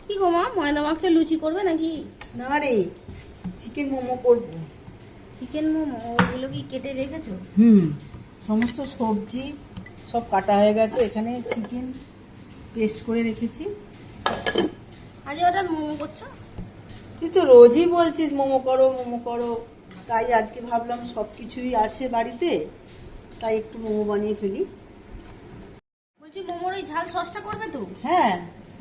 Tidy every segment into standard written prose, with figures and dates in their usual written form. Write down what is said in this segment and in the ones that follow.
কি গো মা, ময়দা মাখছো, লুচি করবে নাকি? না রে, চিকেন মোমো করব। চিকেন মোমো? ওগুলো কি কেটে রেখেছো? সমস্ত সবজি সব কাটা হয়ে গেছে, এখানে চিকেন পেস্ট করে রেখেছি। আজ হঠাৎ মোমো করছো? তুই তো রোজই বলছিস মোমো করো মোমো করো, তাই আজকে ভাবলাম সব কিছুই আছে বাড়িতে, তাই একটু মোমো বানিয়ে ফেলি। বলছি মোমোর ওই ঝাল সসটা করবে তো? হ্যাঁ,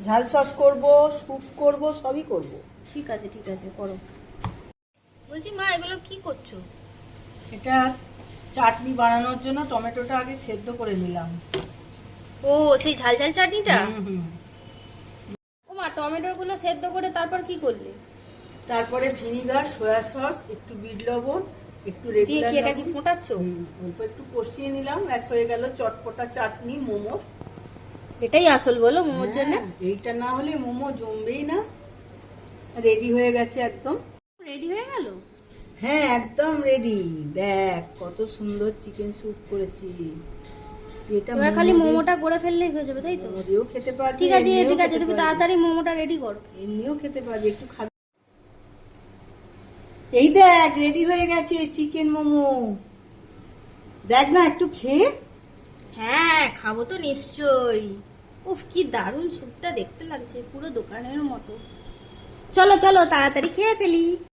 ঝাল সস করব, স্যুপ করব, সবই করব। ঠিক আছে ঠিক আছে, করো। বলছি মা, এগুলো কি করছো? এটা চাটনি বানানোর জন্য টমেটোটা আগে সেদ্ধ করে নিলাম। ও, সেই ঝাল ঝাল চাটনিটা? হুম। ও মা, টমেটোর গুলো সেদ্ধ করে তারপর কি করলে? তারপরে ভিনিগার, সয়া সস, একটু বিট লবণ, একটু দিয়ে রেগুলার কি এটা কি ফোটাচ্ছো? অল্প একটু কষিয়ে নিলাম, ব্যাস হয়ে গেল চটপটা চাটনি মোমো। এটাই আসল বলো মোমোর জন্য? এইটা না হলে মোমো জমবেই না। রেডি হয়ে গেছে একদম। রেডি হয়ে গেল? হ্যাঁ, একদম রেডি। দেখ কত সুন্দর চিকেন স্যুপ করেছি। এটা এবার খালি মোমোটা করে ফেললেই হয়ে যাবে, তাই তো? মোমো দিয়েও খেতে পারবি, ঠিক আছে এমনিও ঠিক আছে, খেতে তুমি পারবি। তাড়াতাড়ি মোমোটা রেডি করো। এমনিও খেতে পারবি, একটু খাবি। এই দেখ রেডি হয়ে গেছে চিকেন মোমো। দেখ না একটু খেয়ে। হ্যাঁ, খাবো তো নিশ্চয়ই। উফ, কি দারুণ স্যুপটা দেখতে লাগছে, পুরো দোকানের মতো। চলো চলো, তাড়াতাড়ি খেয়ে ফেলি।